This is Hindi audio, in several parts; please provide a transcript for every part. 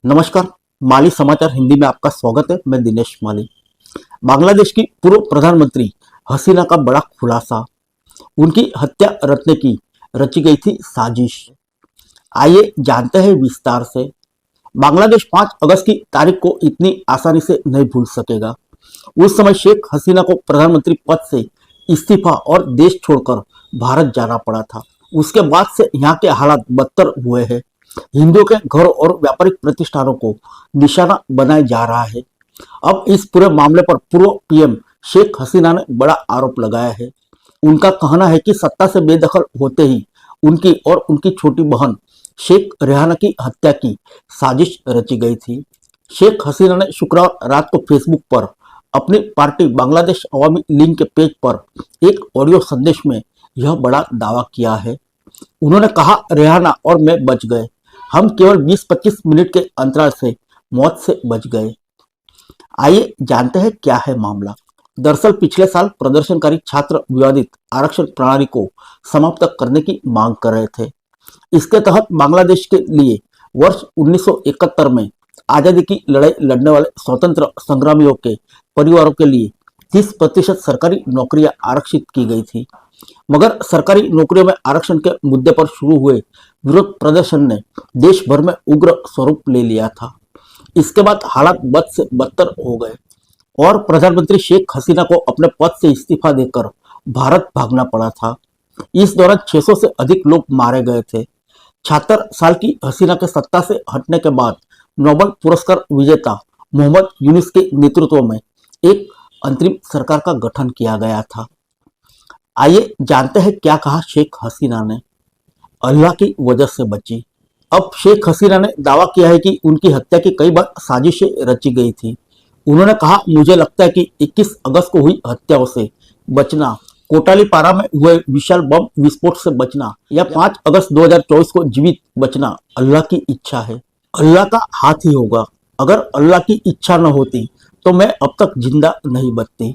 नमस्कार। माली समाचार हिंदी में आपका स्वागत है। मैं दिनेश माली। बांग्लादेश की पूर्व प्रधानमंत्री हसीना का बड़ा खुलासा। उनकी हत्या रचने की रची गई थी साजिश। आइए जानते हैं विस्तार से। बांग्लादेश 5 अगस्त की तारीख को इतनी आसानी से नहीं भूल सकेगा। उस समय शेख हसीना को प्रधानमंत्री पद से इस्तीफा और देश छोड़कर भारत जाना पड़ा था। उसके बाद से यहाँ के हालात बदतर हुए हैं। हिंदुओं के घर और व्यापारिक प्रतिष्ठानों को निशाना बनाया जा रहा है। अब इस पूरे मामले पर पूर्व पीएम शेख हसीना ने बड़ा आरोप लगाया है। उनका कहना है कि सत्ता से बेदखल होते ही उनकी और उनकी छोटी बहन शेख रेहाना की हत्या की साजिश रची गई थी। शेख हसीना ने शुक्रवार रात को फेसबुक पर अपनी पार्टी बांग्लादेश अवामी लीग के पेज पर एक ऑडियो संदेश में यह बड़ा दावा किया है। उन्होंने कहा, रेहाना और मैं बच गए। हम केवल 20-25 मिनट के अंतराल से मौत से बच गए। आइए जानते हैं क्या है मामला। दरअसल पिछले साल प्रदर्शनकारी छात्र विवादित आरक्षण प्रणाली को समाप्त करने की मांग कर रहे थे। इसके तहत बांग्लादेश के लिए वर्ष 1971 में आजादी की लड़ाई लड़ने वाले स्वतंत्र संग्रामियों के परिवारों के लिए 30% सरकारी नौकरियां आरक्षित की गई थी। मगर सरकारी नौकरियों में आरक्षण के मुद्दे पर शुरू हुए विरोध प्रदर्शन ने देश भर में उग्र स्वरूप ले लिया था। इसके बाद हालात बद से बदतर हो गए और प्रधानमंत्री शेख हसीना को अपने पद से इस्तीफा देकर भारत भागना पड़ा था। इस दौरान 600 से अधिक लोग मारे गए थे। 76 साल की हसीना के सत्ता से हटने के बाद नोबेल पुरस्कार विजेता मोहम्मद यूनुस के नेतृत्व में एक अंतरिम सरकार का गठन किया गया था। आइए जानते हैं क्या कहा शेख हसीना ने। अल्लाह की वजह से बची। अब शेख हसीना ने दावा किया है कि उनकी हत्या की कई बार साजिशें रची गई थी। उन्होंने कहा, मुझे लगता है कि 21 अगस्त को हुई हत्याओं से बचना, कोटालीपारा में हुए विशाल बम विस्फोट से बचना या 5 अगस्त 2024 को जीवित बचना अल्लाह की इच्छा है। अल्लाह का हाथ ही होगा। अगर अल्लाह की इच्छा न होती तो मैं अब तक जिंदा नहीं बचती।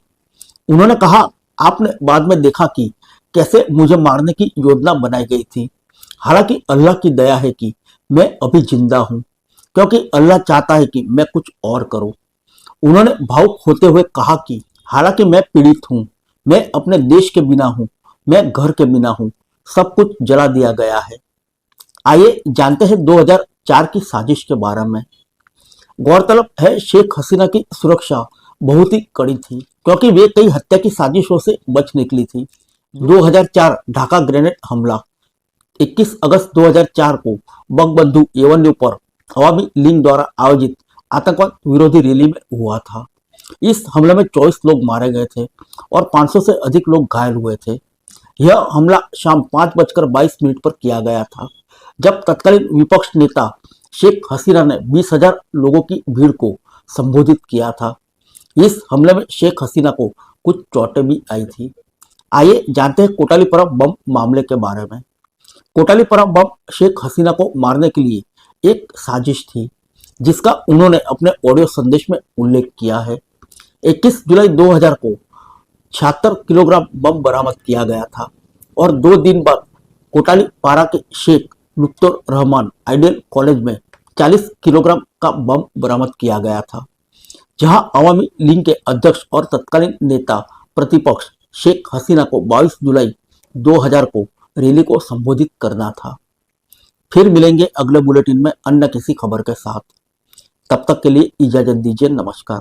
उन्होंने कहा, आपने बाद में देखा कि कैसे मुझे मारने की योजना बनाई गई थी। हालांकि अल्लाह की दया है कि मैं अभी जिंदा हूं, क्योंकि अल्लाह चाहता है कि मैं कुछ और करूं। उन्होंने भावुक होते हुए कहा कि हालांकि मैं पीड़ित हूं, मैं अपने देश के बिना हूं, मैं घर के बिना हूं, सब कुछ जला दिया गया है। आइए जानते हैं 2004 की साजिश के बारे में। गौरतलब है शेख हसीना की सुरक्षा बहुत ही कड़ी थी, क्योंकि वे कई हत्या की साजिशों से बच निकली थी। 2004 ढाका ग्रेनेड हमला। 21 अगस्त 2004 को बंगबंधु एवेन्यू पर अवामी लीग द्वारा आयोजित आतंकवाद विरोधी रैली में हुआ था। इस हमले में 24 लोग मारे गए थे और 500 से अधिक लोग घायल हुए थे। यह हमला शाम 5:22 पर किया गया था, जब तत्कालीन विपक्ष नेता शेख हसीना ने 20,000 लोगों की भीड़ को संबोधित किया था। इस हमले में शेख हसीना को कुछ चोटें भी आई थी। आइए जानते हैं कोटालीपारा बम मामले के बारे में। कोटालीपारा बम शेख हसीना को मारने के लिए एक साजिश थी, जिसका उन्होंने अपने ऑडियो संदेश में उल्लेख किया है। 21 जुलाई 2000 को 76 किलोग्राम बम बरामद किया गया था और 2 दिन बाद कोटालीपारा के शेख लुत्फुर रहमान आइडियल कॉलेज में 40 किलोग्राम का बम बरामद किया गया था, जहां अवामी लीग के अध्यक्ष और तत्कालीन नेता प्रतिपक्ष शेख हसीना को 22 जुलाई 2000 को रैली को संबोधित करना था। फिर मिलेंगे अगले बुलेटिन में अन्य किसी खबर के साथ। तब तक के लिए इजाजत दीजिए। नमस्कार।